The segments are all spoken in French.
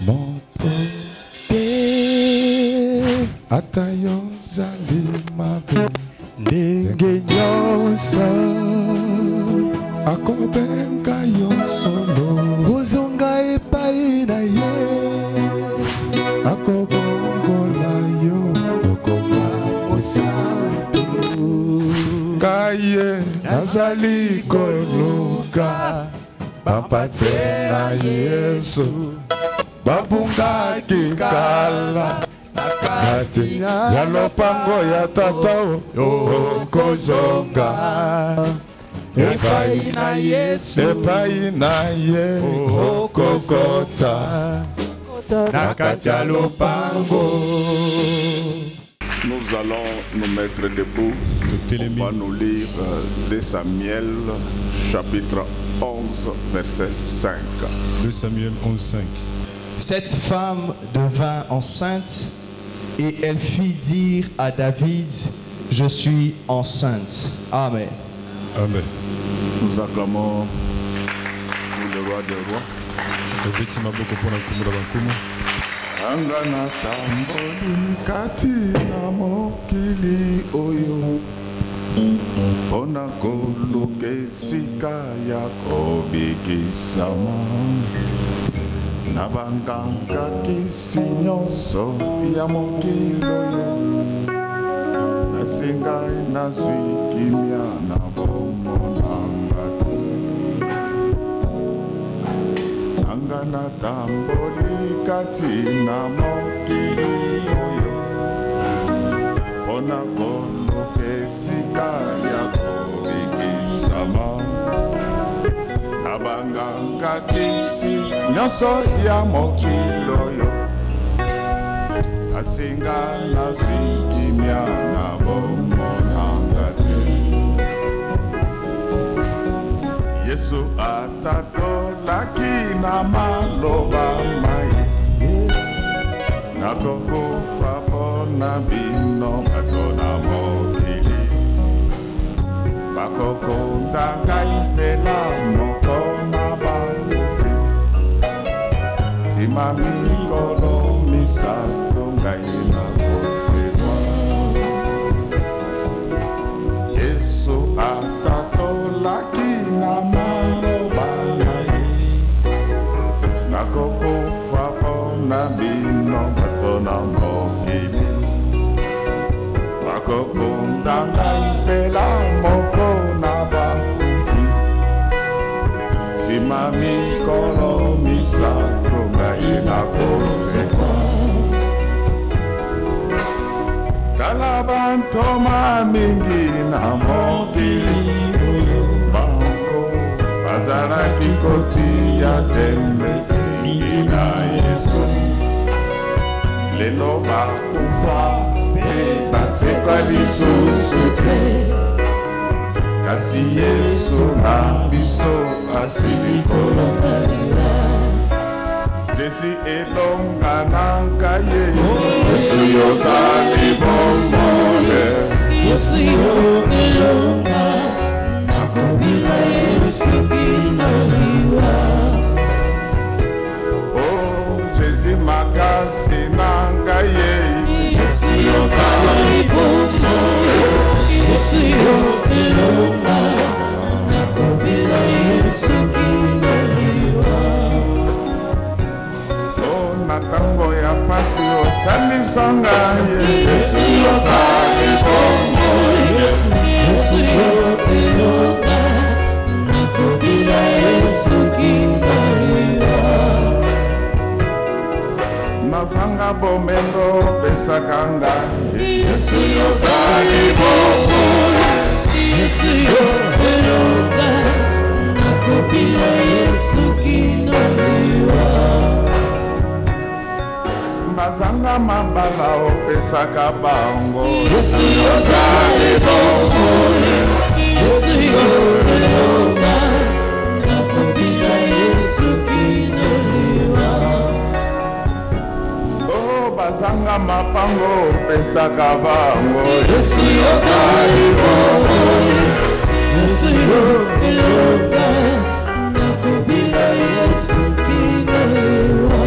motote atayo zali mabe ndenge nyonso akobenga yo solo ozonga epai na ye akobongola yo okoma mosantu kaye nazali koluka bapate na Yesu babungaki kala kati ya lopango ya tata okozonga epai na Yesu epai na ye okokota na kati ya lopango. Nous allons nous mettre debout. On va nous lire 2 Samuel chapitre 11 verset 5. 2 Samuel 11, 5. Cette femme devint enceinte et elle fit dire à David, je suis enceinte. Amen. Amen. Nous acclamons le roi des rois. Angana tamboli kati na mokili oyo mpona koluka esika ya kobikisama na banganga kisi nyonso ya mokili oyo kasi ngai nazwi kimia na bomonanga te angana tamboli kati na mokili oyo mpona koluka esika ya kobikisama na banganga kisi nyonso ya mokili oyo kasi ngai nazwi kimia na bomonanga te Yesu atatolaki na maloba mai nakokufa mpona bino bato na mokili bakokunda ngai mpela moko na bakufi nsima mikolo misato ngai nakosekwa Yesu atatolaki na maloba na ye nakokufa mpona bino bato na mokili bakokunda ngai mpela moko na bakufi nsima mikolo misato ngai nakosekwa tala bantoma mingi na mokili oyo bango bazalaki kotia tembe mingi na Yesu lelo bakufa mpe basekwa lisusu te kasi Yesu na biso asili kolongalela Jesi elonga nanga ye Yesu yozali bomole Yesu yo elonga nakobila Yesu kinoliwa Oh Jesi makasi nanga ye Yesu yozali bomole Yesu yo elonga nakobila Yesu kinoliwa Tango ya pasi osalisanga Yesu yozali bongo Yesu yo elonga nakobila Yesu kinoliwa nazanga bomendo pesaka ngai Yesu yozali bongo Yesu yo elonga nakobila Yesu kinoliwa bazanga mabala opesaka bango Yesu yozali bongo Yesu yo elonga nakobila Yesu kinoliwa Oh bazanga mapango opesaka bango Yesu yozali bongo Yesu yo elonga nakobila Yesu kinoliwa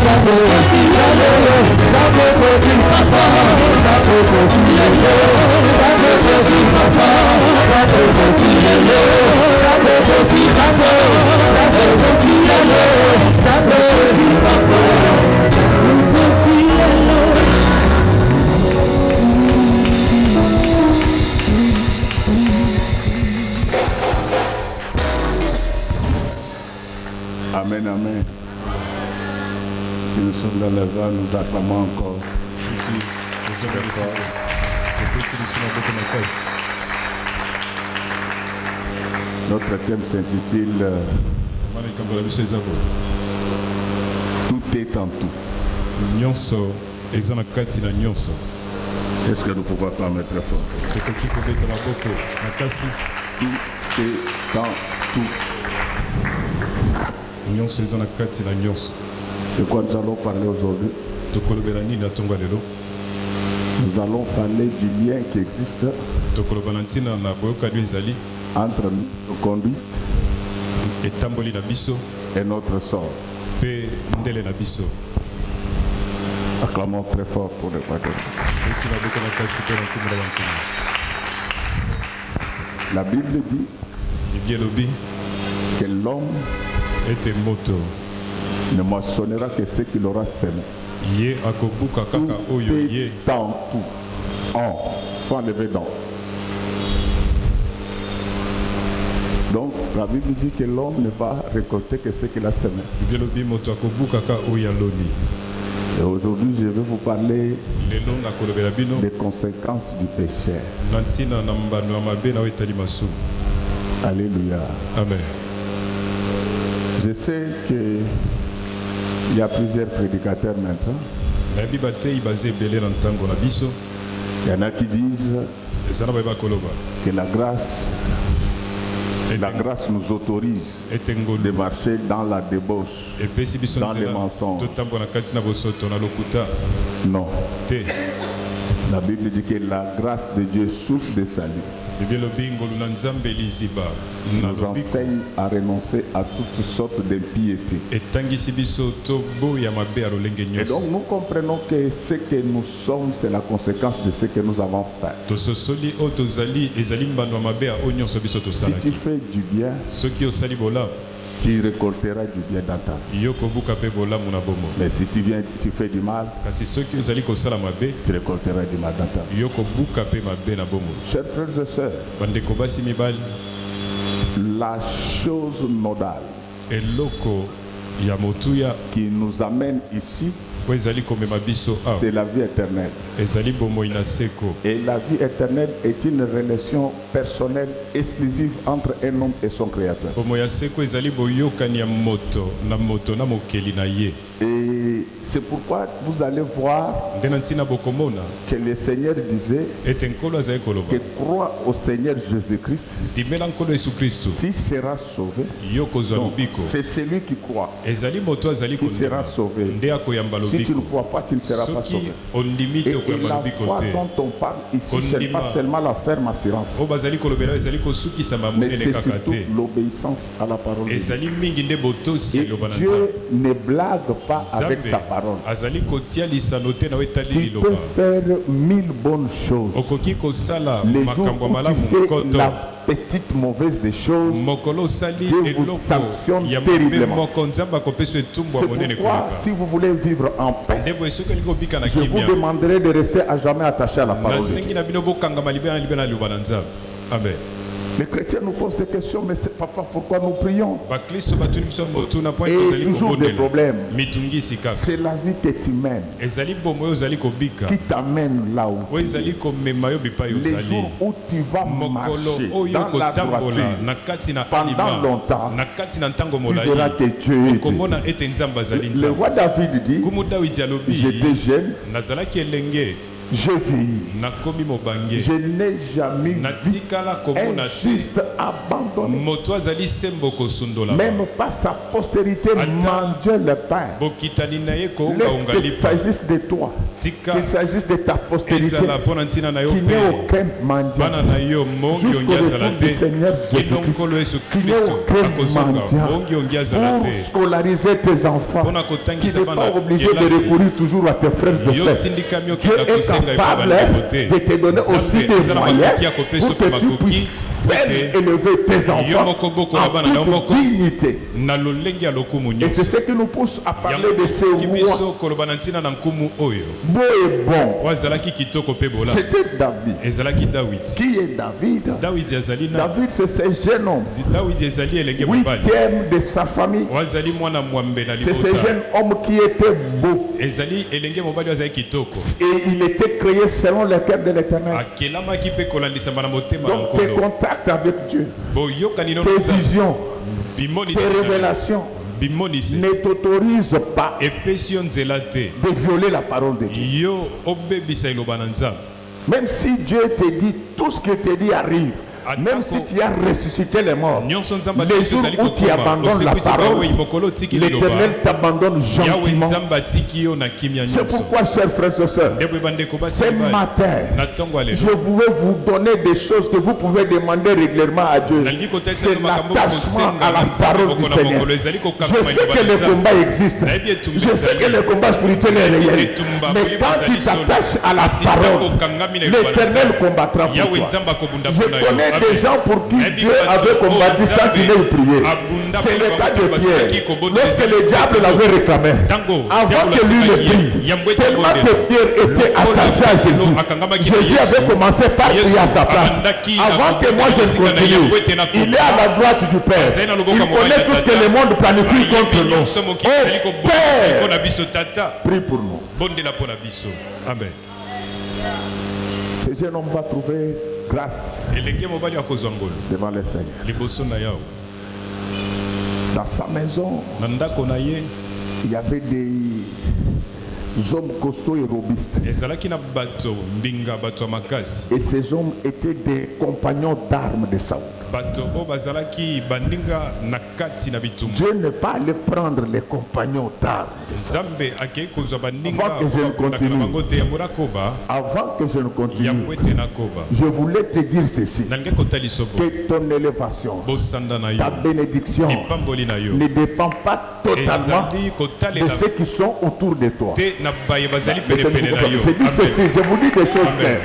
Dame Amen, amen. Si nous sommes dans le vent, nous acclamons encore. Notre thème s'intitule Tout est en tout. Est-ce que nous pouvons acclamer très fort? Tout est en tout. De quoi nous allons parler aujourd'hui? Nous allons parler du lien qui existe entre notre conduite et notre sort. Acclamons très fort pour le Père. La Bible dit que l'homme ne moissonnera que ce qu'il aura semé. Tout est en tout. Faut enlever dans. Donc la Bible dit que l'homme ne va récolter que ce qu'il a semé. Et aujourd'hui je vais vous parler des conséquences du péché. Alléluia. Amen. Je sais qu'il y a plusieurs prédicateurs maintenant. Il y en a qui disent que la grâce nous autorise de marcher dans la débauche, dans les mensonges. Non. La Bible dit que la grâce de Dieu source de salut nous enseigne à renoncer à toutes sortes d'impiété. Et donc nous comprenons que ce que nous sommes, c'est la conséquence de ce que nous avons fait. Si tu fais du bien, tu récolteras du bien dans ta vie. Mais si tu fais du mal, tu récolteras du mal dans ta vie. Chers frères et sœurs, la chose nodale qui nous amène ici, c'est la vie éternelle. Et la vie éternelle est une relation personnelle exclusive entre un homme et son créateur. Et c'est pourquoi vous allez voir que le Seigneur disait que crois au Seigneur Jésus-Christ, tu seras sauvé. C'est celui qui croit qui sera sauvé. Si tu ne crois pas, tu ne seras pas sauvé. Et la foi dont on parle ici, ce n'est pas seulement la ferme assurance, mais c'est surtout l'obéissance à la parole de Dieu. Et Dieu ne blague pas avec sa parole. Tu peux faire 1000 bonnes choses. Les jours où tu fais la petite mauvaise des choses, Dieu vous sanctionne terriblement. C'est pourquoi, si vous voulez vivre en paix, je vous demanderai de rester à jamais attaché à la parole de Dieu. Amen. Les chrétiens nous posent des questions, mais c'est papa, pourquoi nous prions? Et toujours des problèmes. C'est la vie que tu mènes qui t'amène là où tu es. Les jours où tu vas marcher dans la droiture pendant longtemps, tu verras que Dieu est. Le roi David dit, j'étais jeune, Je vis. Je n'ai jamais vu un juste abandonné. Même pas sa postérité mangeait le pain. Laisse qu'il s'agisse de toi, qu'il s'agisse de ta postérité, qu'il n'y ait aucun mendiant. Jusqu'au retour du Seigneur Jésus-Christ, qu'il n'y ait aucun mendiant pour scolariser tes enfants. Tu n'es pas obligé de recourir toujours à tes frères et sœurs. Dieu est capable de te donner aussi des moyens pour que tu puisses faire élever tes enfants en toute dignité. Et c'est ce qui nous pousse à parler de ces rois. Beau et bon. C'était David. Qui est David? David, c'est ce jeune homme, 8e de sa famille. C'est ce jeune homme qui était beau. Et il était créé selon le cœur de l'Éternel. Donc tes contacts avec Dieu, tes visions, tes révélations ne t'autorisent pas de violer la parole de Dieu. Même si Dieu te dit, tout ce que te dit arrive. Même si tu as ressuscité les morts, les jours où tu abandonnes la parole, l'Éternel t'abandonne gentiment. C'est pourquoi, chers frères et sœurs, ce matin, je voulais vous donner des choses que vous pouvez demander régulièrement à Dieu. C'est l'attachement à la parole du Seigneur. Je sais que le combat existe. Je sais que le combat spirituel est réel. Mais quand tu t'attaches à la parole, l'Éternel combattra pour toi. Je connais des gens pour qui Dieu avait combattu sans qu'il ait prié. C'est le cas de Pierre. Lorsque le diable l'avait réclamé, avant que lui le prie, tellement que Pierre était attaché à Jésus, Jésus avait commencé par prier à sa place. Avant que moi je continue, il est à la droite du Père. Il connaît tout ce que le monde planifie contre nous. Oh Père, prie pour nous. Amen. Ce jeune homme va trouver grâce devant le Seigneur. Dans sa maison, il y avait des hommes costauds et robustes. Et ces hommes étaient des compagnons d'armes de Saoul. Dieu n'est pas allé prendre les compagnons d'armes. Avant que je ne continue, je voulais te dire ceci, que ton élévation, ta bénédiction ne dépend pas totalement de ceux qui sont autour de toi. Je vous dis des choses claires.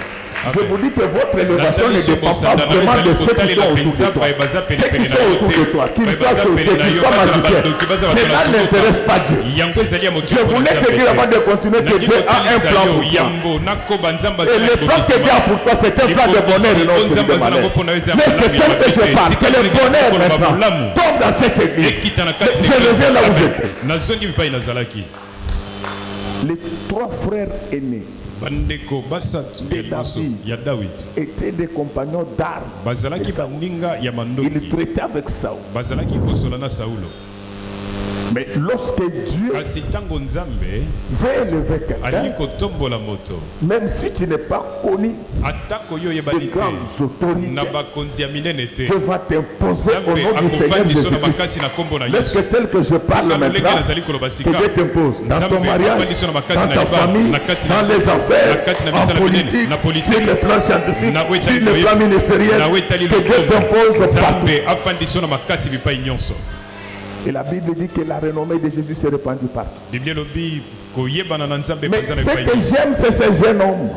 Je vous dis que votre élévation ne dépend pas vraiment de ceux qui sont autour de toi. Ceux qui sont autour de toi, qu'ils soient sorciers, qu'ils soient magiciens, cela n'intéresse pas Dieu. Je voulais te dire avant de continuer que Dieu a un plan pour toi. Et le plan que Dieu a pour toi, c'est un plan de bonheur et non de malheur. Mais que tel que je parle, que le bonheur maintenant tombe dans cette église. Je reviens là où j'étais. Les 3 frères aînés de David étaient des compagnons d'armes. Ils traitaient avec Saoul. Mais lorsque Dieu veut élever quelqu'un, même si tu n'es pas connu de grandes autorités, Dieu va t'imposer au nom du Seigneur Jésus-Christ. Lorsque tel que je parle maintenant, que Dieu t'impose dans ton mariage, dans ta famille, dans les affaires, en politique, sur le plan scientifique, sur le plan ministériel, que Dieu t'impose partout. Et la Bible dit que la renommée de Jésus s'est répandue partout. Mais ce que j'aime, c'est ce jeune homme.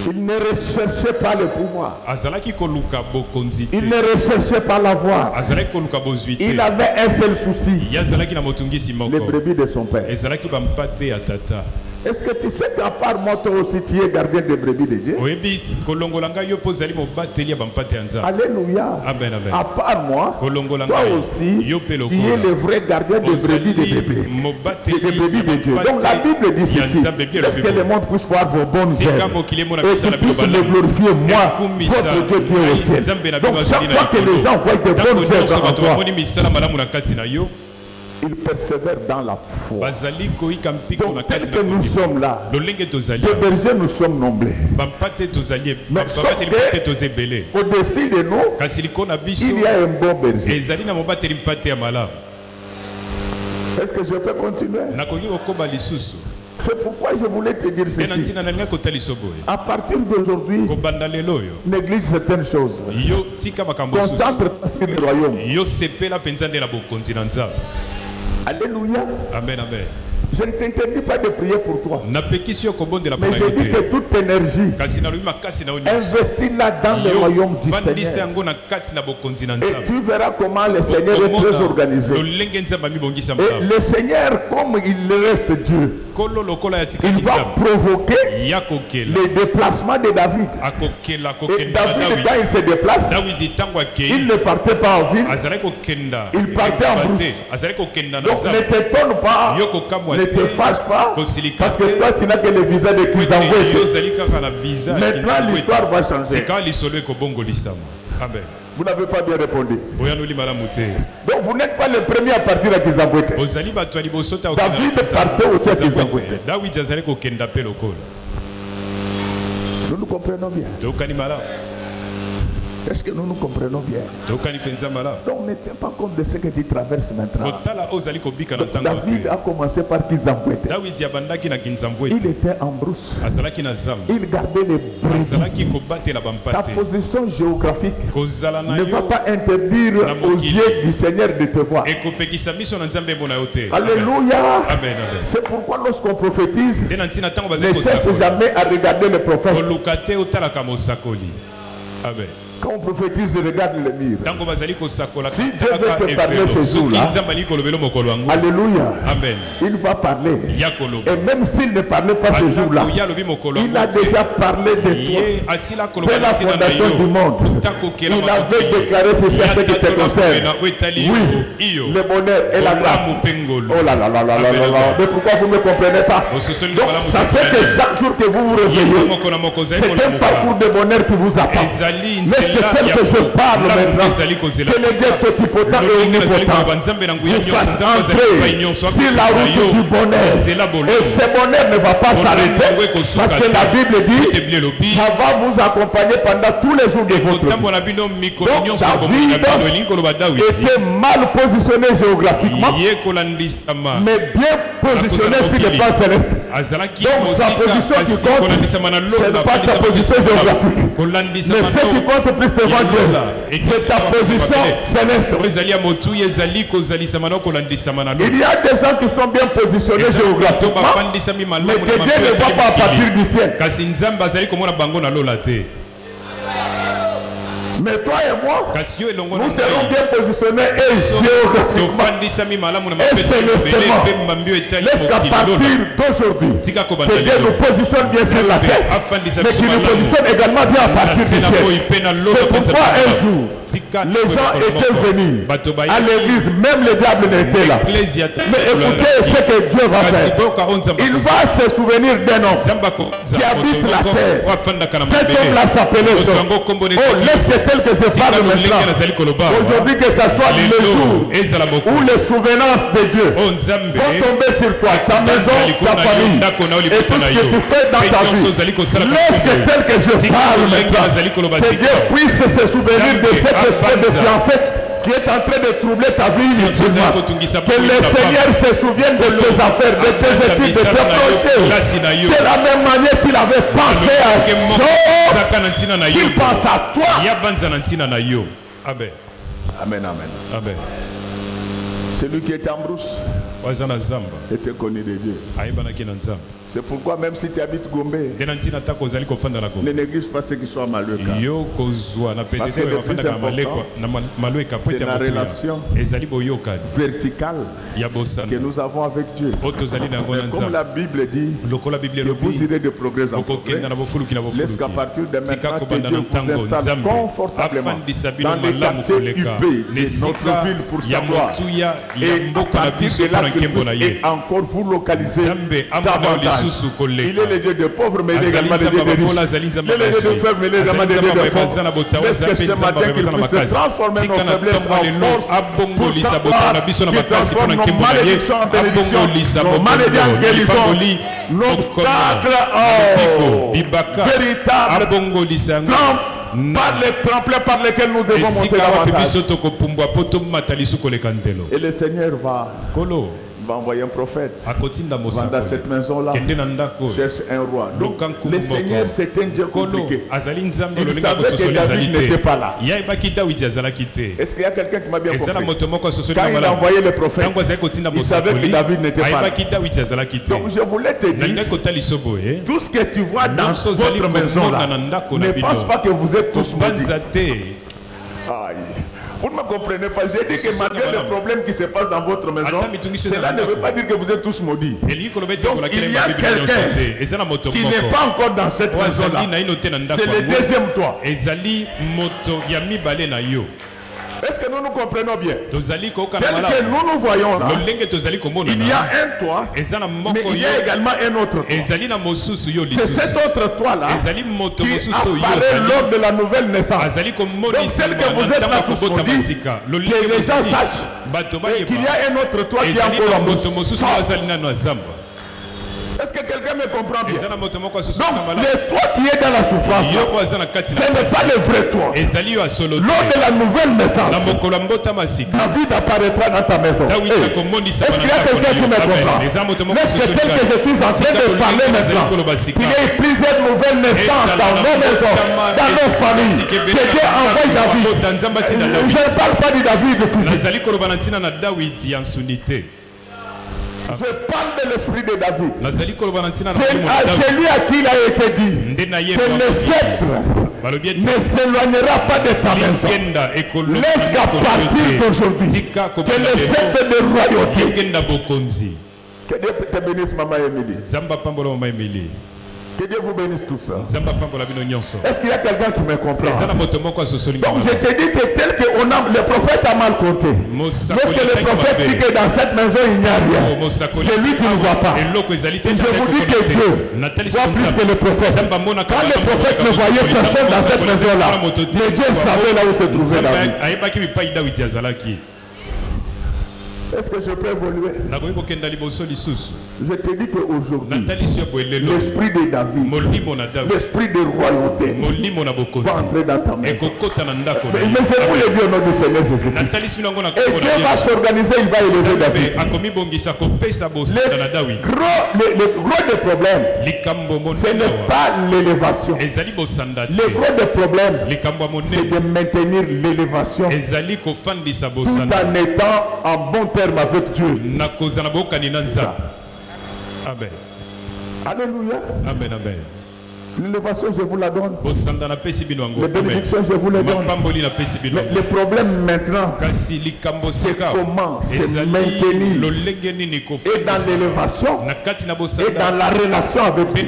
Il ne recherchait pas le pouvoir. Il ne recherchait pas l'avoir. Il avait un seul souci, les brebis de son père. Est-ce que tu sais qu'à part moi, toi aussi, tu es gardien des brebis de Dieu? Alléluia. À part moi, toi aussi, tu es le vrai gardien des brebis de Dieu. Donc la Bible dit ceci, est-ce que le monde puisse voir vos bonnes œuvres et qu'il puisse me glorifier, moi, votre Dieu qui est au ciel. Donc chaque fois que les gens voient de bonnes œuvres en toi, Ils persévèrent dans la foi. Donc, tel que nous sommes là, des bergers nous sommes nombreux. Mais au-dessus de nous, il y a un bon berger. Est-ce que je peux continuer? C'est pourquoi je voulais te dire ceci. À partir d'aujourd'hui, néglige certaines choses. Concentre-toi sur le royaume. Alléluia. Amen, amen. Je ne t'interdis pas de prier pour toi. Mais je dis que toute énergie, investis-la dans le royaume du Seigneur. Et tu verras comment le Seigneur est très organisé. Et le Seigneur, comme il reste Dieu, il va provoquer le déplacement de David. Et David, quand il se déplace, il ne partait pas en ville, il partait en brousse. Donc ne t'étonne pas, ne te fâche pas, parce que toi tu n'as que le visa de Kizangwe. Maintenant l'histoire va changer. Amen. Vous n'avez pas bien répondu. Donc vous n'êtes pas le premier à partir à Kizangwe. David partait aussi à Kizangwe. Nous nous comprenons bien. Est-ce que nous nous comprenons bien? Donc ne tiens pas compte de ce que tu traverses maintenant. David a commencé par Kizangwe. Il était en brousse. Il gardait les brebis. Ta position géographique ne va pas interdire aux yeux du Seigneur de te voir. Alléluia. C'est pourquoi lorsqu'on prophétise, ne cherche jamais à regarder le prophète. Amen. Quand on prophétise, regarde le mur. Si Dieu veut te parler ce jour-là, alléluia, amen, il va parler. Et même s'il ne parlait pas ce jour-là, il a déjà parlé de toi, de la fondation du monde. Il avait déclaré ceci à ce qui te concerne. Oui, le bonheur et la grâce. Oh là là là là là là là. Mais pourquoi vous ne me comprenez pas? Donc, sachez que chaque jour que vous vous réveillez, c'est un parcours de bonheur qui vous attend. Mais c'est tel que je parle maintenant, que le Dieu totipotent et omnipotent vous fasse entrer sur la route du bonheur. Et ce bonheur ne va pas s'arrêter, parce que la Bible dit ça va vous accompagner pendant tous les jours de votre vie. Donc David était mal positionné géographiquement, mais bien positionné sur les plans célestes. Donc sa position qui compte, ce n'est pas ta position géographique, mais ce qui compte plus devant Dieu, c'est ta position céleste. Il y a des gens qui sont bien positionnés géographiquement, mais que Dieu ne voit pas à partir du ciel. Mais toi et moi, nous serons bien positionnés et géographiquement et célestement. Laisse qu'à partir d'aujourd'hui, que Dieu nous positionne bien sur la terre, mais qu'il nous positionne également bien à partir du ciel. C'est pourquoi un jour, les gens étaient venus à l'église, même le diable n'était là. Mais écoutez ce que Dieu va faire. Il va se souvenir d'un homme qui habite la terre. Cet homme-là s'appelait Job. Oh, laisse que tel que je parle maintenant, aujourd'hui que ça soit le jour où les souvenances de Dieu vont tomber sur toi, ta maison, ta famille, et tout ce que tu fais dans ta vie. Laisse que tel que je parle maintenant, que Dieu puisse se souvenir de cette espèce de fiancé qui est en train de troubler ta vie. Que le Seigneur se souvienne de tes affaires, de tes études, de tes projets. De la même manière qu'il avait pensé à Job, qu'il pense à toi. Amen. Amen, amen. Amen. Celui qui était en brousse était connu de Dieu. C'est pourquoi même si tu habites Gombe, ne néglige pas ceux qui sont à Maluka. Parce que le plus important, c'est la relation verticale que nous avons avec Dieu. Comme la Bible dit, que vous irez de progrès en progrès, laisse qu'à partir de maintenant que Dieu vous installe confortablement dans les quartiers huppés de notre ville pour sa gloire. Et à partir de là, que vous puissiez encore vous localiser davantage. Il est le Dieu des pauvres, mais il est également le Dieu des riches. Il est le Dieu des faibles, mais il est également le Dieu des forts. Laisse que ce matin qu'il puisse transformer nos faiblesses en force pour savoir qu'il transforme nos malédictions en bénédictions, nos maladies en guérison, nos obstacles en véritables tremplins par lesquels nous devons monter davantage. Et le Seigneur va envoyer un prophète. Dans cette maison-là, cherche un roi. Donc, le Seigneur, c'est un Dieu compliqué. Il savait que David n'était pas là. Est-ce qu'il y a quelqu'un qui m'a bien compris? Quand il a envoyé le prophète, il savait que David n'était pas là. Donc, je voulais te dire, tout ce que tu vois dans votre maison-là, ne pense pas que vous êtes tous maudits. Aïe. Vous ne me comprenez pas. J'ai dit que malgré les problèmes qui se passent dans votre maison, cela ne veut pas dire que vous êtes tous maudits. Donc il y a quelqu'un qui n'est pas encore dans cette maison-là. C'est le deuxième toit. Est-ce que nous nous comprenons bien? Tel que nous nous voyons là, il y a un toit, mais il y a également un autre toit. C'est cet autre toit-là qui apparaît lors de la nouvelle naissance. Donc tel que vous êtes là tous maudits, que les gens sachent qu'il y a un autre toit qui est encore en Est-ce que quelqu'un me comprend bien? Donc, le toit qui est dans la souffrance, ce n'est pas le vrai toit. Lors de la nouvelle naissance, David apparaîtra dans ta maison. Est-ce qu'il y a quelqu'un qui me comprend? Est-ce que tel que je suis en train de parler maintenant, qu'il y ait plusieurs nouvelles naissances dans nos maisons, dans nos familles, que Dieu envoie David. Je ne parle pas de David physique. Je parle de l'esprit de David. C'est lui à qui il a été dit que le sceptre ne s'éloignera pas de ta maison. Laisse qu'à partir d'aujourd'hui, que le sceptre de royauté. Que Dieu te bénisse, Maman Émilie. Que Dieu vous bénisse tous. Est-ce qu'il y a quelqu'un qui me comprend? Donc je te dis que tel que le prophète a mal compté. Lorsque le prophète dit que dans cette maison il n'y a rien, c'est lui qui ne voit pas. Et je vous dis que Dieu voit plus que le prophète. Quand le prophète ne voyait personne dans cette maison-là, mais Dieu savait là où se trouvait David. Est-ce que je peux évoluer? Je te dis qu'aujourd'hui, l'esprit de David, l'esprit de royauté, va entrer dans ta maison. Mais c'est pour le Dieu au nom du Seigneur Jésus-Christ. Et Dieu va s'organiser, il va élever David. Le gros des problèmes, ce n'est pas l'élévation. Le gros des problèmes, c'est de maintenir l'élévation tout en étant en bon terme avec Dieu. Amen. Alléluia. Amen, amen. L'élévation, je vous la donne. Les bénédictions, je vous les donne. Le problème maintenant, c'est comment se maintenir et dans l'élévation et dans la relation avec Dieu.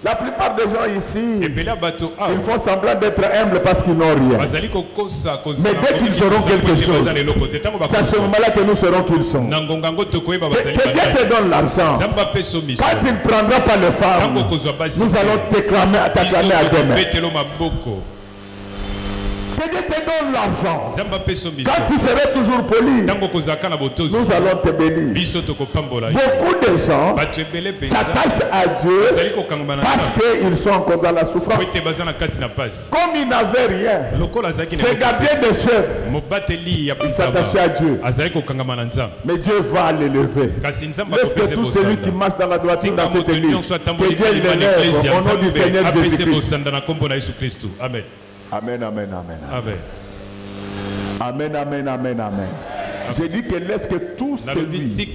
La plupart des gens ici, ils font semblant d'être humbles parce qu'ils n'ont rien. Mais dès qu'ils auront quelque chose, c'est à ce moment-là que nous saurons qui ils sont. Que Dieu te donne l'argent. Quand tu ne prendras pas le femmes, nous allons t'acclamer à demain. Que Dieu te donne l'argent. Quand tu seras toujours poli, nous allons te bénir. Beaucoup de gens s'attachent à Dieu parce qu'ils sont encore dans la souffrance. Comme ils n'avaient rien, c'est gardien de chef. Ils s'attachaient à Dieu. Mais Dieu va l'élever. Laisse que tout celui qui marche dans la droiture dans cette église, que Dieu l'élève au nom du Seigneur Jésus-Christ. Amen. Amen, amen, amen. Amen. Amen, amen, amen, amen. J'ai dit que laisse que tout celui, qui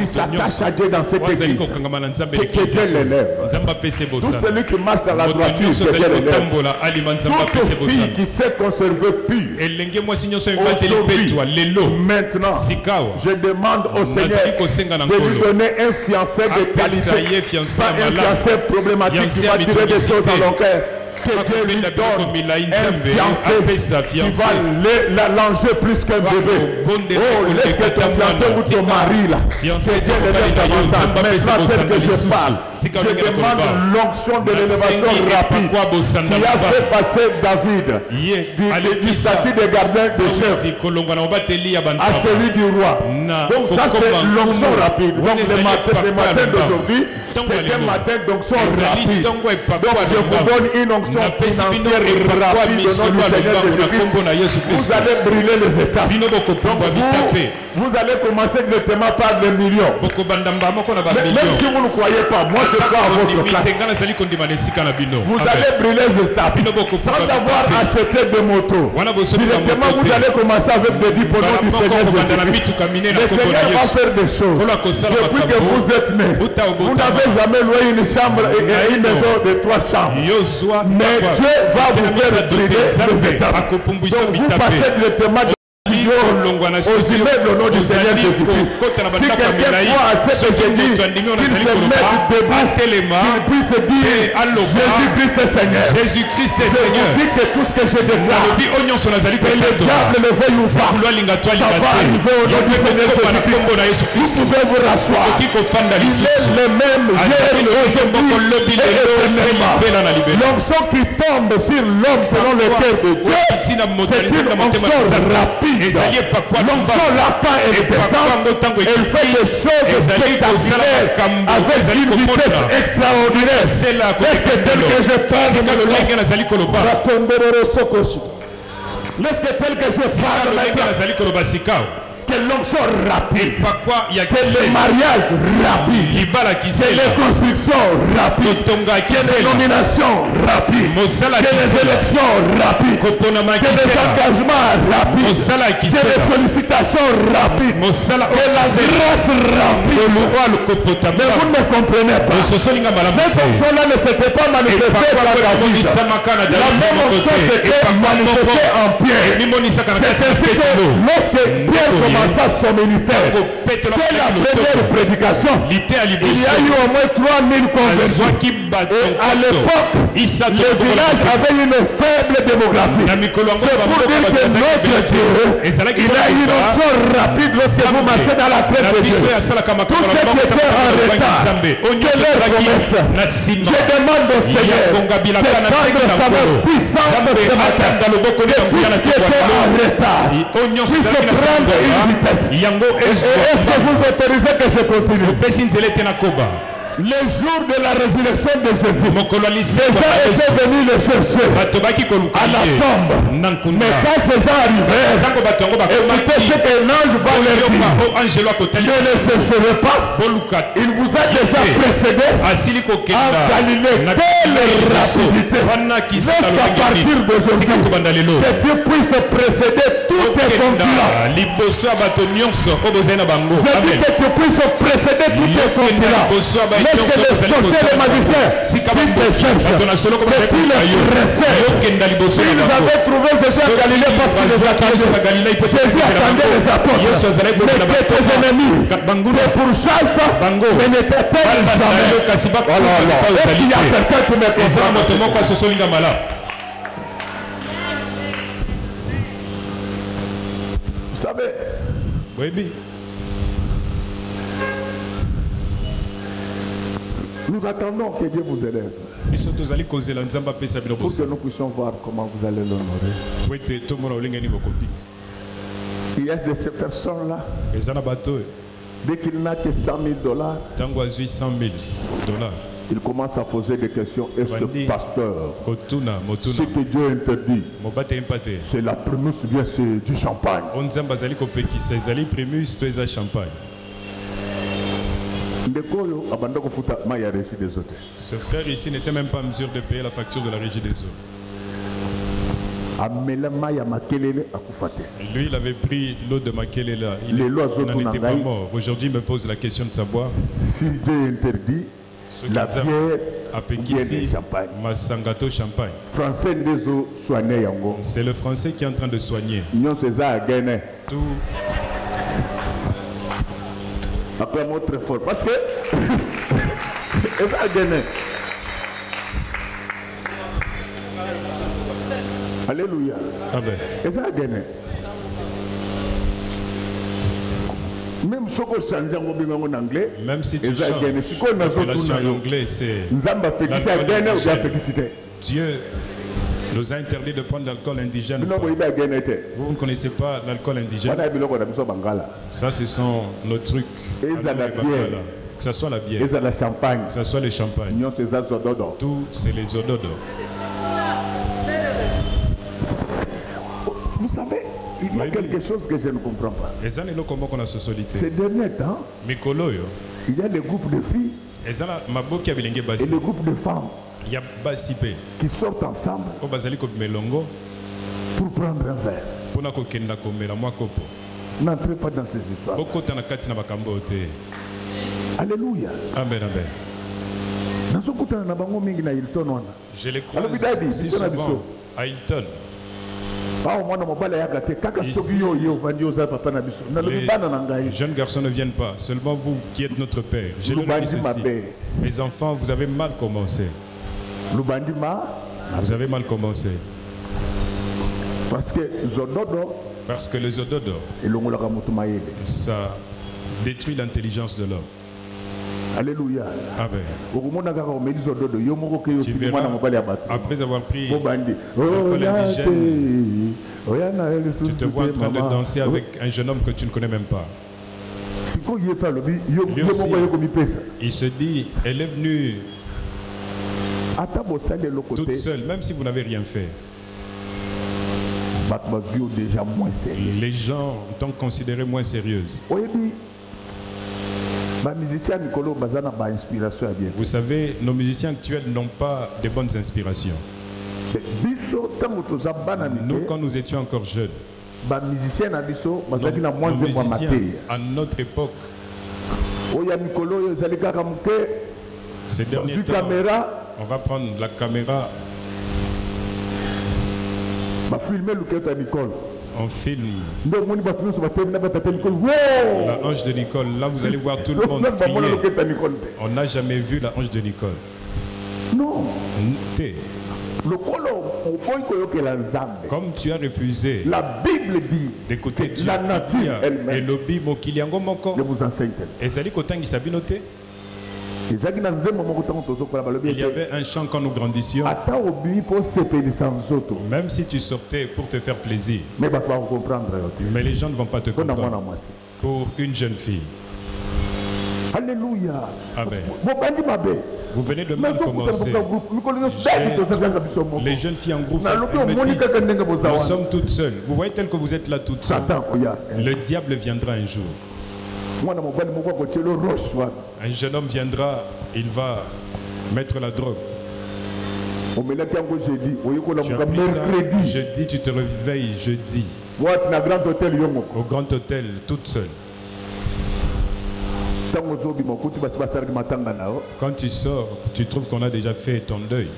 s'attache à Dieu dans cette église, que Dieu l'élève. Tout celui qui marche dans la droiture, que Dieu l'élève. Toute fille qui sait conserver pur, aujourd'hui, maintenant, je demande au Seigneur de lui donner un fiancé de qualité, pas un fiancé problématique qui va tirer des choses dans leur cœur. que Dieu lui donne un fiancé qui va l'enlever plus qu'un bébé. Oh, laisse que ton fiancé ou ton mari là, que Dieu le donne davantage. Maintenant, tel que je parle, je demande l'onction de l'élévation rapide qui a fait passer David du statut de gardien de chef à celui du roi. Donc ça c'est l'onction rapide. Donc le matin d'aujourd'hui, c'est un matin d'onction rapide. Donc je vous donne une onction financière rapide au nom du Seigneur Jésus-Christ. Vous allez brûler les étapes. Donc vous allez commencer directement par les millions. Même si vous ne croyez pas, moi je crois à votre place. Vous allez brûler les étapes sans avoir acheté de moto. Directement vous allez commencer avec des dits au nom du Seigneur Jésus-Christ. Le Seigneur va faire des choses. Depuis que vous êtes né, vous n'avez jamais loué une chambre et une maison de 3 chambres. Mais Dieu va vous faire brûler les étapes. Donc vous passez directement aux immeubles au nom du Seigneur Jésus-Christ. Si quelqu'un croit à ce que j'ai dit, qu'il se mette debout, qu'il puisse dire Jésus-Christ est Seigneur. Jésus-Christ est Je vous dis que tout ce que je déclare, que le diable le veuille ou pas, ça va arriver au nom du Seigneur Jésus-Christ. Vous pouvez vous rasseoir. Il est le même hier, aujourd'hui et éternellement. L'onction qui tombe sur l'homme selon le cœur de Dieu, c'est une onction rapide. L'onction lapin est présente. Elle fait des choses spectaculaires avec une vitesse extraordinaire. Est-ce que tel que je parle, laisse que tel que je parle, que l'onction rapide, que le mariage rapide, que les constructions rapides, que les nominations rapides, que les élections rapides, que les engagements rapides, que les sollicitations rapides, que la grâce rapide. Mais vous ne me comprenez pas. Cette onction-là ne s'était pas manifestée par David. La même onction s'était manifestée en Pierre. C'est ainsi que lorsque Pierre commença son ministère, dès la première prédication, il y a eu au moins 3000 convertis. Et à l'époque, le village avait une faible démographie. C'est pour dire que notre Dieu, il a une onction rapide lorsque vous marchez dans la plaine de Dieu. Tout ce qui était en retard, que leur promesse, je demande au Seigneur de prendre sa main puissante ce matin, que tout ce qui était en retard puisse prendre une vitesse. Et est-ce que vous autorisez que je continue? Les jours de la résurrection de Jésus, ces gens étaient venus le chercher à la tombe. Mais quand ces gens arrivèrent, écoutez ce qu'un ange va leur dire: ne les chercherez pas, il vous a déjà précédé en Galilée. Quelle rapidité! Laisse qu'à partir d'aujourd'hui, que Dieu puisse précéder tous tes concurrents. Je dis que tu puisses précéder tous tes concurrents. Laisse que les sorciers et les magiciens qui te cherchent, depuis les pressés, ils avaient trouvé Jésus à Galilée parce qu'ils les attendaient. Jésus attendait les apôtres, mais que tes ennemis, que pour chasse, mais ne t'atteignent jamais. Est-ce qu'il y a quelqu'un qui me comprend? Vous savez, nous attendons que Dieu vous élève pour que nous puissions voir comment vous allez l'honorer. Il y a de ces personnes-là, dès qu'il n'a que 100 000 $, il commence à poser des questions. Est-ce que pasteur, ce que Dieu interdit, c'est la prémisse, bien c'est du champagne? Ce frère ici n'était même pas en mesure de payer la facture de la régie des eaux. Lui, il avait pris l'eau de Makelela. Il n'en était pas mort. Aujourd'hui, il me pose la question de savoir si Dieu interdit la bière Apekisi, Masangato champagne. C'est le français qui est en train de soigner. Tout. Appelle-moi très fort parce que Alléluia. Amen. Et ça a gagné. Même si on change en anglais, même si tu changes en anglais, c'est Dieu nous a interdit de prendre l'alcool indigène. Vous ne connaissez pas l'alcool indigène. Ça, ce sont nos trucs. Que ce soit la bière, que ce soit le champagne. Tout, c'est les ododos. Vous savez, il y a quelque chose que je ne comprends pas. Ces derniers temps, il y a des groupes de filles et des groupes de femmes qui sortent ensemble pour prendre un verre. N'entrez pas dans ces histoires. Alléluia. Amen, amen. Je les croise si souvent à Hilton. Les jeunes garçons ne viennent pas, seulement vous qui êtes notre père. Je leur dis ceci. Mes enfants, vous avez mal commencé. Vous avez mal commencé. Parce que les ododo, ça détruit l'intelligence de l'homme. Alléluia. Amen. Tu verras, après avoir pris l'alcool indigène, tu te vois en train de danser avec un jeune homme que tu ne connais même pas. Lui aussi, il se dit, elle est venue toute seule, même si vous n'avez rien fait. Les gens t'ont considéré moins sérieuse. Vous savez, nos musiciens actuels n'ont pas de bonnes inspirations. Nous, quand nous étions encore jeunes, nos musiciens à notre époque, ces derniers temps, on va prendre la caméra, on filme la hanche de Nicole. Là, vous allez voir tout le monde crier. On n'a jamais vu la hanche de Nicole. Non. Comme tu as refusé la Bible dit d'écouter Dieu, la nature elle-même ne vous enseigne. Il y avait un chant quand nous grandissions. Même si tu sortais pour te faire plaisir, mais les gens ne vont pas te comprendre. Pour une jeune fille. Alléluia. Amen. Vous venez de mal commencer. Les jeunes filles en groupe, nous sommes toutes seules. Vous voyez tel que vous êtes là toutes seules. Le diable viendra un jour. Un jeune homme viendra, il va mettre la drogue. Tu as pris ça, jeudi, tu te réveilles jeudi. Au grand hôtel, toute seule. Quand tu sors, tu trouves qu'on a déjà fait ton deuil.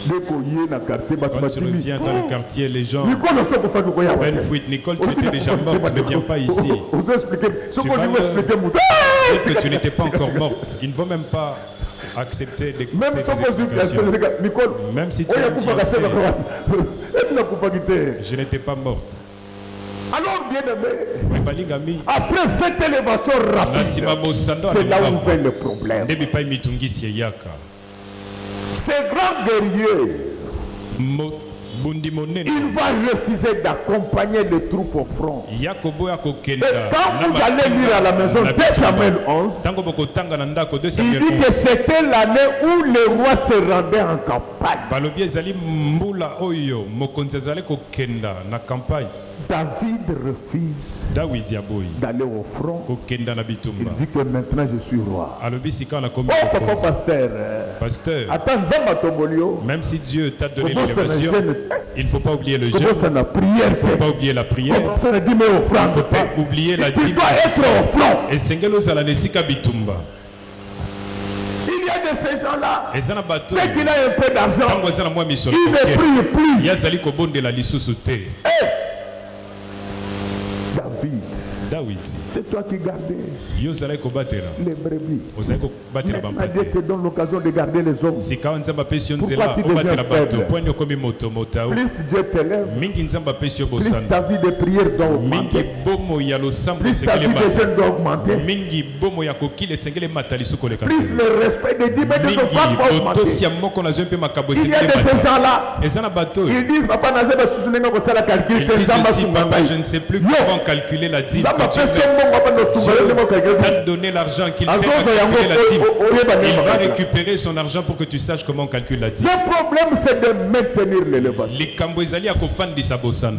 Quand tu reviens dans le quartier, les gens prennent fuite. Nicole, tu étais déjà morte, ne viens pas ici. Tu vas dire que tu n'étais pas encore morte. Ils ne vont même pas accepter d'écouter tes explications. Même si tu es fiancée, je n'étais pas morte. Alors, bien aimé, après cette élévation rapide, c'est là où vient le problème. Ces grands guerriers, il va refuser d'accompagner les troupes au front. Et quand vous allez lire à la maison 2 Samuel 11, il dit que c'était l'année où le roi se rendait en campagne. David refuse d'aller au front. Il dit que maintenant je suis roi. Oh, pasteur, même si Dieu t'a donné l'élévation, il ne faut pas oublier le jeûne, il ne faut pas oublier la prière, il ne faut pas oublier la dîme. Et il y a de ces gens-là, dès qu'il a un peu d'argent, il ne prie plus. C'est toi qui gardais les brebis. Maintenant Dieu te donne l'occasion de garder les hommes. Pourquoi tu deviens faible? Plus Dieu t'élève, plus ta vie de prière doit augmenter, plus ta vie de jeûne doit augmenter, plus le respect des 10 mètres de son frère doit augmenter. Il y a de ces gens-là, ils disent papa n'a pas soutenu la calcul. Papa, je ne sais plus comment calculer la dîme. Tu as donné l'argent qu'il t'a calculé la dîme. Il va récupérer son argent pour que tu saches comment on calcule la dîme. Le problème, c'est de maintenir l'élevation.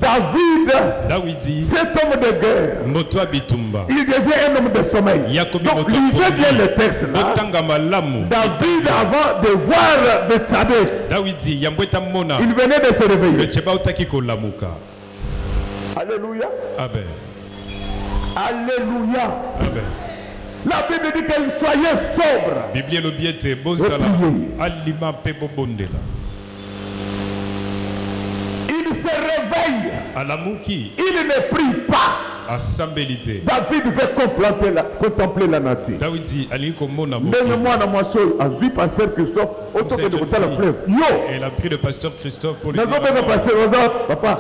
David, cet homme de guerre, il devient un homme de sommeil. Donc, lisez bien le texte là. David, avant de voir Bethsabée, il venait de se réveiller. Alléluia. Amen. Alléluia. Amen. La Bible dit que soyez sobre. Bible le biete bozala alima pebo bondela. Il se réveille. Alamuki. Il ne prie pas. Assemblité. David veut contempler la nature. David dit aliko mona moki. Même moi dans mon sol, a vu pasteur Christophe autour de la fleuve. Yo. Elle a pris le pasteur Christophe pour lui dire. Papa.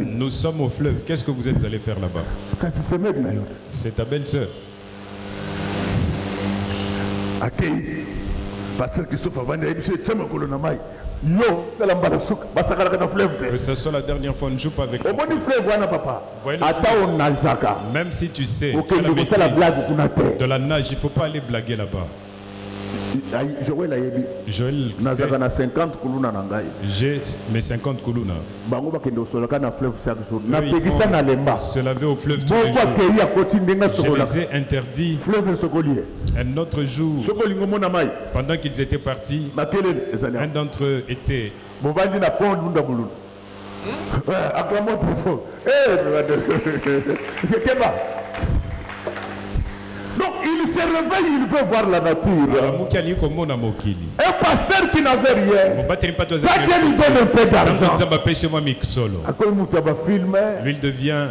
Nous sommes au fleuve. Qu'est-ce que vous êtes allé faire là-bas? C'est ta belle-sœur. Que ce soit la dernière fois, on ne joue pas avec toi. Même si tu sais de la nage, il ne faut pas aller blaguer là-bas. Joël, j'ai mes 50 kuluna. Se laver au fleuve tous les jours. Je les ai interdits. Un autre jour, pendant qu'ils étaient partis, un d'entre eux était... Donc il se réveille, il veut voir la nature. Un pasteur qui n'avait rien, Dieu lui donne un peu d'argent. Lui devient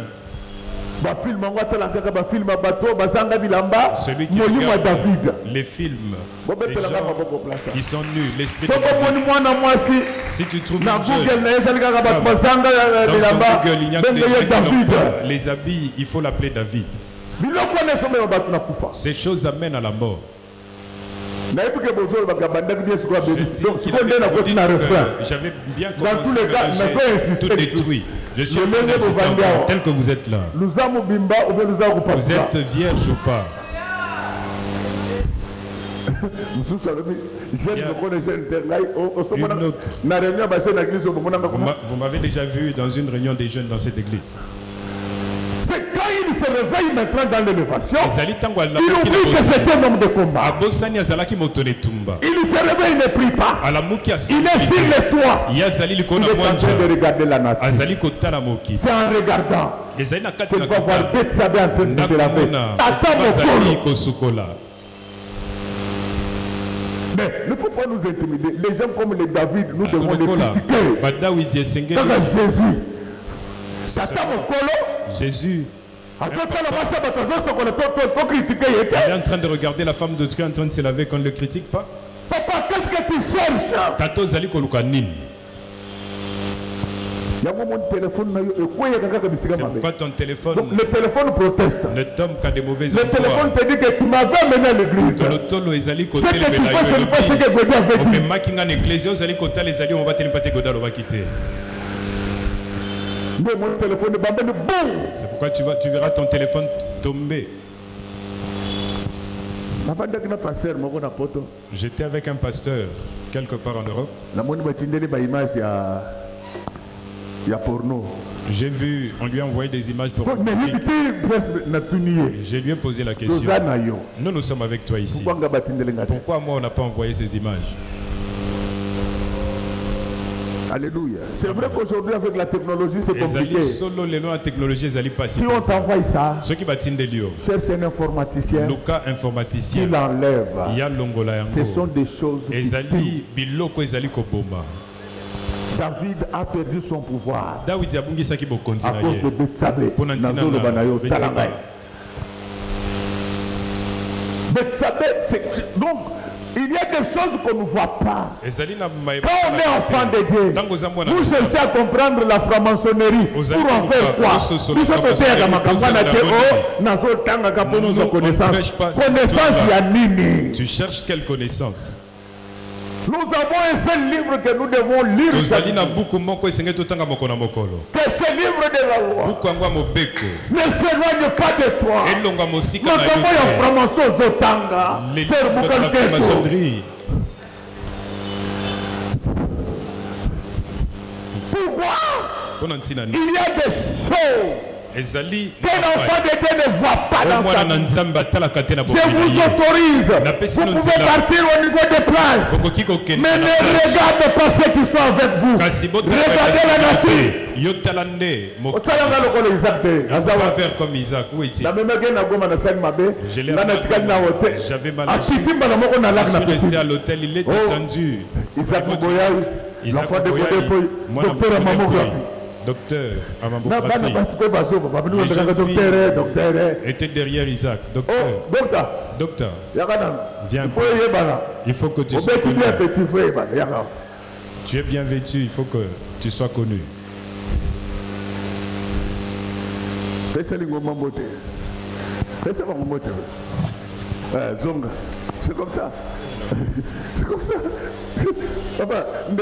celui qui regarde les films, les gens qui sont nus, l'esprit de David. Si tu trouves une jeune femme, dans son Google, il n'y a que des gens qui n'ont pas les habits, il faut l'appeler David. Ces choses amènent à la mort. J'avais bien commencé à mélanger, tout détruit. Je suis un assistant tel que vous êtes là. Vous êtes vierge ou pas? Vous m'avez déjà vu dans une réunion des jeunes dans cette église. C'est quand il se réveille maintenant dans l'élévation, il oublie que c'est un homme de combat. Il se réveille, il ne prie pas. Il est sur le toit. Il est en train de regarder la nature. C'est en regardant qu'il va voir Bethsabée en train de se laver. Attends mon col. Mais il ne faut pas nous intimider. Les gens comme les David, nous devons les critiquer. Dans Jésus. Jésus il est en train de regarder la femme de Dieu en train de se laver, qu'on ne le critique pas. Papa, qu'est-ce que tu cherches? C'est pourquoi ton téléphone. Donc, le téléphone proteste. Ne tombe qu'à des mauvaises Le téléphone te dit que tu m'avais amené à l'église. Ce que tu fais, ce n'est pas ce que Godin avait dit. C'est pourquoi tu verras ton téléphone tomber. J'étais avec un pasteur quelque part en Europe. J'ai vu, on lui a envoyé des images pour. Je lui ai posé la question. Nous sommes avec toi ici. Pourquoi moi on n'a pas envoyé ces images? Alléluia. C'est vrai qu'aujourd'hui avec la technologie c'est compliqué. Si on t'envoie ça, cherche un informaticien qui l'enlève. Ce sont des choses David a perdu son pouvoir à cause de Betsabé. Donc, il y a des choses qu'on ne voit pas. Quand on est enfant de Dieu, vous cherchez à comprendre la franc-maçonnerie. Pour en faire quoi? Tu cherches quelle connaissance? Nous avons un seul livre que nous devons lire. Que ce livre de la loi ne s'éloigne pas de toi. Pourquoi? Il y a des choses qu'un enfant de Dieu ne voit pas dans sa vie. Je vous autorise. Vous pouvez partir au niveau des places. Mais ne regardez pas ceux qui sont avec vous. Regardez la nature. On va faire comme Isaac. J'avais mal resté à l'hôtel, il est descendu. Isaac docteur à mammographie. Était derrière Isaac. Docteur. Viens. Il faut que tu sois connu. Tu es bien vêtu, il faut que tu sois connu. C'est comme ça. C'est comme ça. Papa, il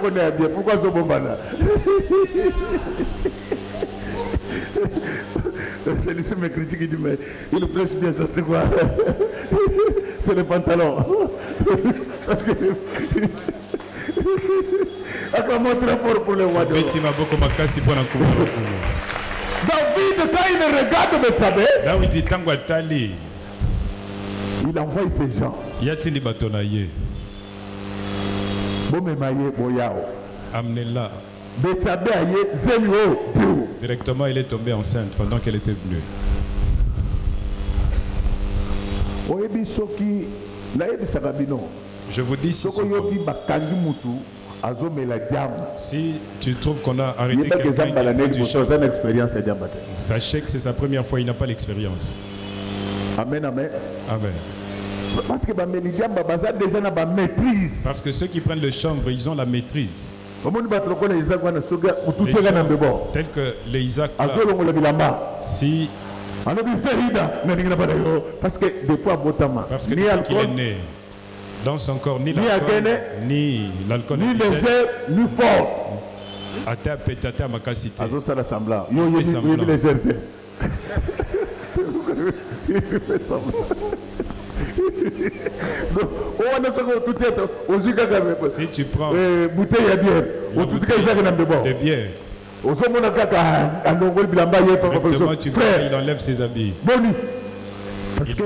connaît bien. Pourquoi ce bomba là? Je laisse mes critiques, il dit, mais il presse bien, je sais quoi. C'est le pantalon. Parce que. Acclamons très fort pour le roi de David, quand il regarde Betsabé, il envoie ces gens. Amenez-la. Directement, elle est tombée enceinte pendant qu'elle était venue. Je vous dis si tu trouves qu'on a arrêté quelqu'un, sachez que c'est sa première fois, il n'a pas l'expérience. Amen, amen. Amen. Parce que ceux qui prennent le chanvre, ils ont la maîtrise. Tel que les Isaac là, si parce que depuis qu'il est né, dans son corps, ni l'alcool, ni léger, ni fort. Si tu prends bouteille de bière, directement tu vois, il enlève ses habits. Parce que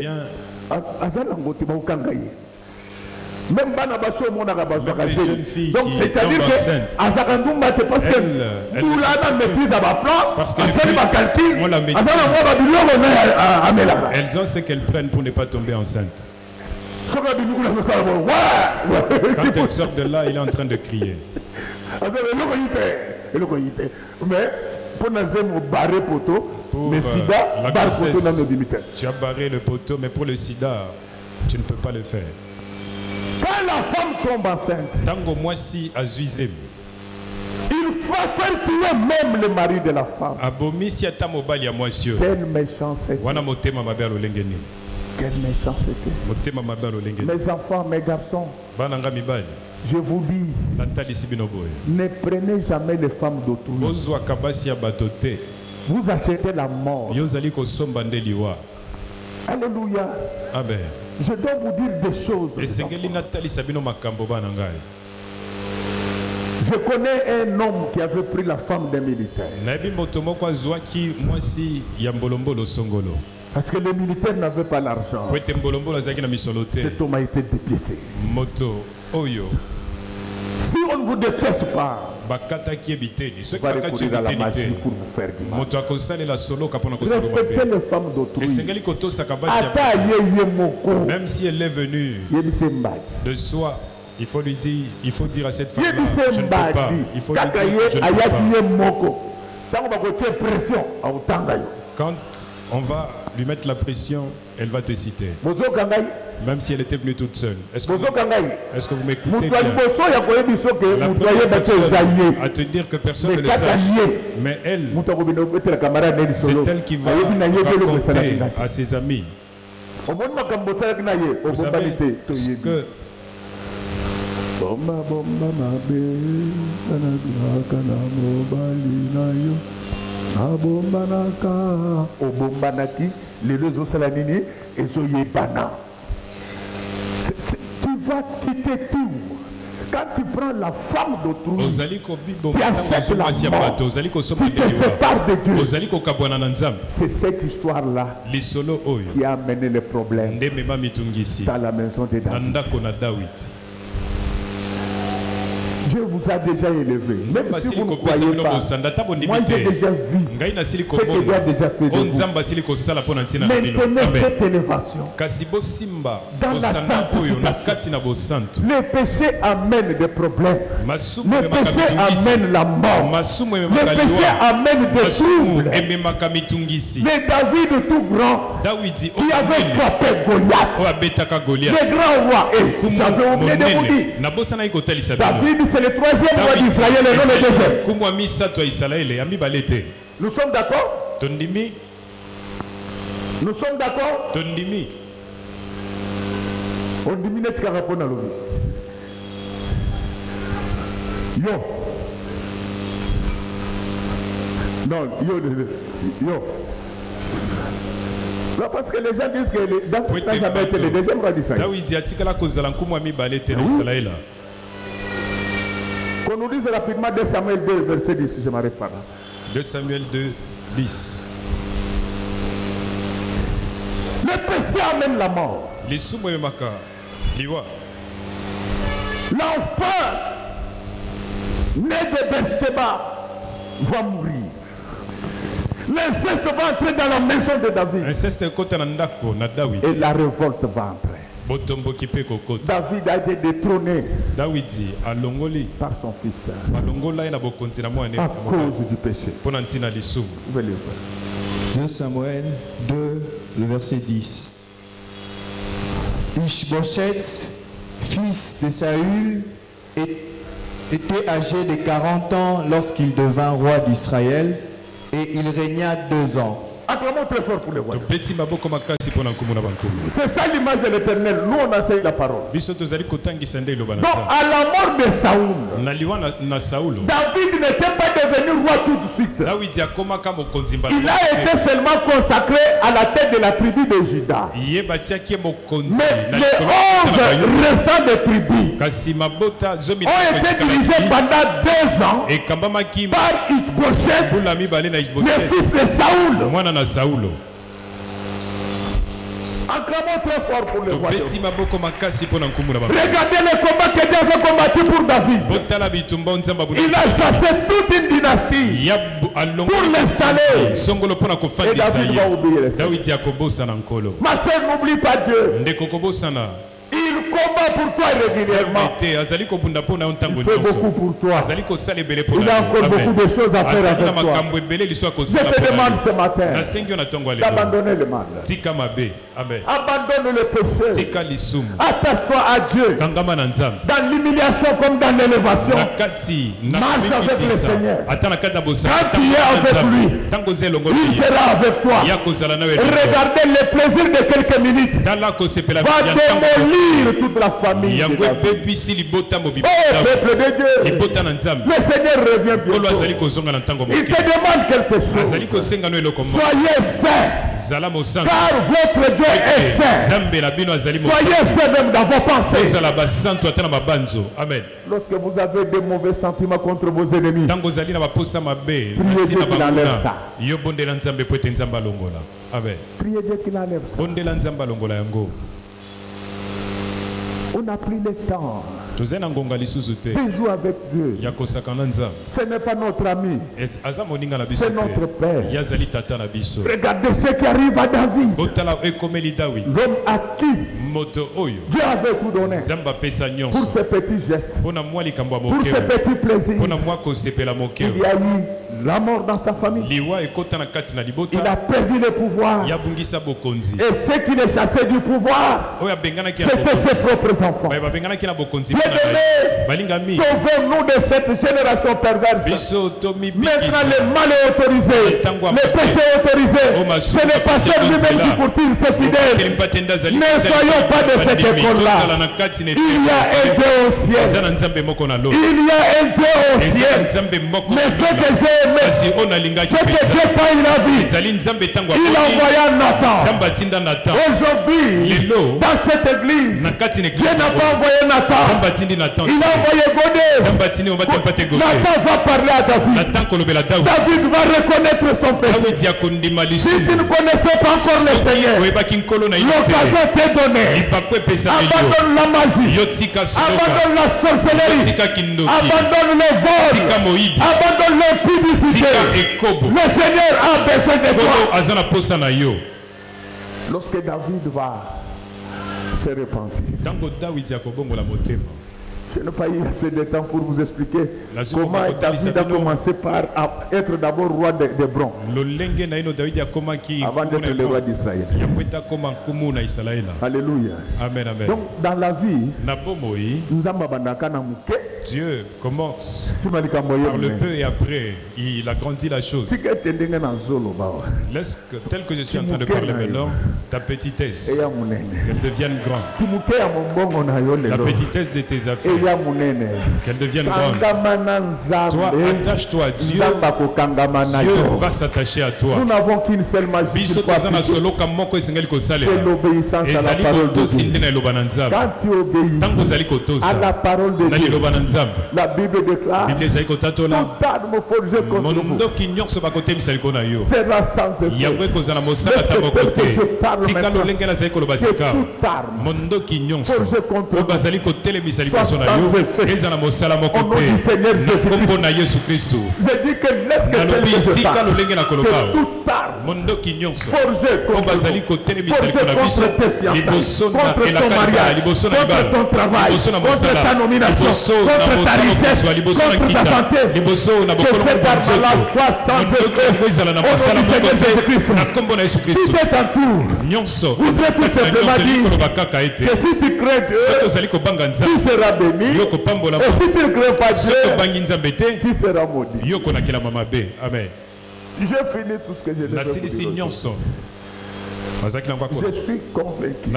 même les jeunes filles donc c'est-à-dire que parce que nous l'avons maîtrise à ma plan, parce que elles ont ce qu'elles prennent pour ne pas tomber enceinte. Quand elles sortent de là, il est en train de crier. Mais pour la grossesse, tu as barré le poteau, mais pour le sida, tu ne peux pas le faire. Quand la femme tombe enceinte, il va faire tuer même le mari de la femme. Quelle méchanceté. Quelle méchanceté. Mes enfants, mes garçons, je vous dis, ne prenez jamais les femmes d'autrui. Vous achetez la mort. Alléluia. Amen. Je dois vous dire des choses. Je connais un homme qui avait pris la femme d'un militaire. Parce que les militaires n'avaient pas l'argent. Cet homme a été dépiécé. Si on ne vous déteste pas, on va recourir à la magie pour vous faire du mal. Respectez les femmes d'autrui. Même si elle est venue de soi, Il faut lui dire, il faut dire à cette femme-là, je ne peux pas. Il faut lui dire, je ne peux pas. Quand on va lui mettre la pression, elle va te citer. Même si elle était venue toute seule. Est-ce que vous m'écoutez bien? La première personne à te dire que personne ne le sache, mais elle, c'est elle qui va raconter à ses amis. Vous savez ce que quand tu prends la femme d'autrui, tu acceptes la mort, tu te sépares de Dieu. C'est cette histoire-là qui a amené le problème dans la maison de David. Dieu vous a déjà élevé. Même si vous ne croyez pas, moi j'ai déjà vu ce que Dieu a déjà fait de vous. Maintenez cette élévation dans la sanctification. Le péché amène des problèmes. Le péché amène la mort. Le péché amène des troubles. Mais David tout grand, qui avait frappé Goliath, le grand roi, et j'avais oublié de vous dire, David c'est le troisième roi d'Israël et non le deuxième. Nous sommes d'accord? Nous sommes d'accord? On dit minute qui répond à l'eau. Yo. Non, yo. Non, parce que les gens disent que David n'a jamais été le deuxième roi d'Israël. Qu'on nous dise rapidement 2 Samuel 2, verset 10, je m'arrête pas là. 2 Samuel 2, 10. Le péché amène la mort. L'enfant né de Bathsheba va mourir. L'inceste va entrer dans la maison de David. Et la révolte va entrer. David a été détrôné par son fils à cause du péché. 2 Samuel 2, le verset 10. Ishbosheth, fils de Saül, était âgé de 40 ans lorsqu'il devint roi d'Israël et il régna 2 ans. Acclamons très fort pour les rois. C'est ça l'image de l'Éternel. Nous on enseigne la parole. Donc à la mort de Saoul, David n'était pas devenu roi tout de suite. Il a été seulement consacré à la tête de la tribu de Juda. Mais les 11 restants de tribus ont été dirigés pendant 2 ans par Ishbosheth, le fils de Saoul. Acclamons très fort pour le roi. Regardez le combat que Dieu avait combattu pour David. Il a chassé toute une dynastie pour l'installer. Et David va oublier les choses. Ma soeur, n'oublie pas Dieu. Il combat pour toi régulièrement. Il fait beaucoup pour toi. Il a encore beaucoup de choses à faire avec toi. Je te demande ce matin d'abandonner le mal. Abandonne le péché. Attache-toi à Dieu. Dans l'humiliation comme dans l'élévation. Marche avec le Seigneur. Quand tu es avec lui, il sera avec toi. Regardez le plaisir de quelques minutes. Va démolir toute la famille. Oh, peuple de Dieu. Le Seigneur revient bientôt. Il te demande quelque chose. Soyez saints. Car votre Dieu est saint. Soyez saints même dans vos pensées. Amen. Lorsque vous avez des mauvais sentiments contre vos ennemis, priez Dieu qu'il enlève ça. Priez Dieu qu'il enlève ça. On a pris le temps Il joue avec Dieu. Ce n'est pas notre ami. C'est notre père. Regardez ce qui arrive à David. L'homme à qui Dieu avait tout donné. Pour ses petits gestes. Pour ses petits plaisirs. Il y a eu la mort dans sa famille. Il a perdu le pouvoir. Et ceux qui les chassaient du pouvoir, c'était ses propres enfants. Bien-aimés, sauvons-nous de cette génération perverse. Maintenant, le mal est autorisé. Le péché est autorisé. C'est le pasteur lui-même qui poursuit ses fidèles. Ne soyons pas de cette école-là. Il y a un Dieu au ciel. Il y a un Dieu au ciel. Mais ce que j'ai aimé, ce que Dieu quand il a vu, il envoya Nathan. Aujourd'hui, dans cette église, Dieu n'a pas envoyé Nathan. Il a envoyé Godé. Nathan va parler à David. David va reconnaître son péché. Si tu ne connaissais pas encore le Seigneur, l'occasion t'est donnée. Abandonne la magie. Abandonne la sorcellerie. Abandonne le vol. Abandonne l'impudicité. Le Seigneur a besoin de toi. Lorsque David va se repentir, je n'ai pas eu assez de temps pour vous expliquer comment David a commencé par être d'abord roi d'Hébron avant d'être le roi d'Israël. Alléluia. Amen, amen. Donc dans la vie, Dieu commence par le peu et après il agrandit la chose. Laisse que, tel que je suis en train de parler maintenant, ta petitesse, qu'elle devienne grande. La petitesse de tes affaires, qu'elle devienne grande. Toi, attache-toi à Dieu. Dieu va s'attacher à toi. Nous n'avons qu'une seule magie. C'est l'obéissance à la parole de Dieu. Quand tu obéis à la parole de Dieu, la Bible déclare toute arme forgée contre vous sera sans effet. Laisse-le que je parle maintenant. Que toute arme forgée contre vous soit sans effet. Au nom du Seigneur Jésus-Christ. Je dis que laisse que tel que je parle. Que toute arme forgée contre vous, forgée contre tes fiançailles, contre ton mariage, contre ton travail, contre ta nomination, contre ta richesse, contre ta santé, que cette arme-là soit sans effet. Au nom du Seigneur Jésus-Christ. Si tu t'entoures, vous devez tout simplement dire que si tu crains Dieu, tu seras béni. Et si tu ne crains pas Dieu, tu seras maudit. Amen. Je finis tout ce que je devais vous dire. Je suis convaincu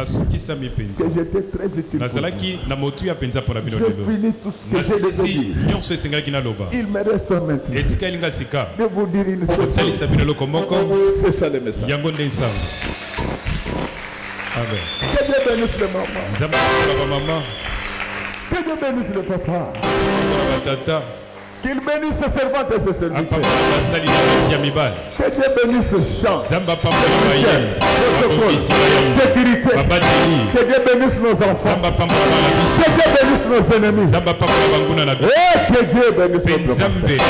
que j'étais très utile pour vous. Je finis tout ce que je devais dire. Il me reste maintenant de vous dire une chose. C'est ça le message. Amen. Que Dieu bénisse le maman. Que Dieu bénisse le papa. Qu'il bénisse ses servantes et ses serviteurs. Que Dieu bénisse ce champ. Sécurité. Que Dieu bénisse nos enfants. Que Dieu bénisse nos ennemis. Et que Dieu bénisse notre famille.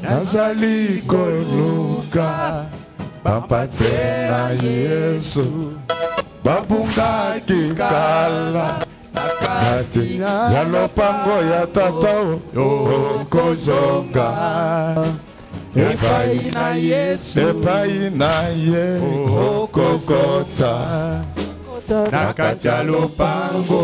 Nazali koluka Papa tena Yesu Babunga kikala Nakati ya lopango ya tata Okozonga Epai na Yesu Okokota Nakati ya lopango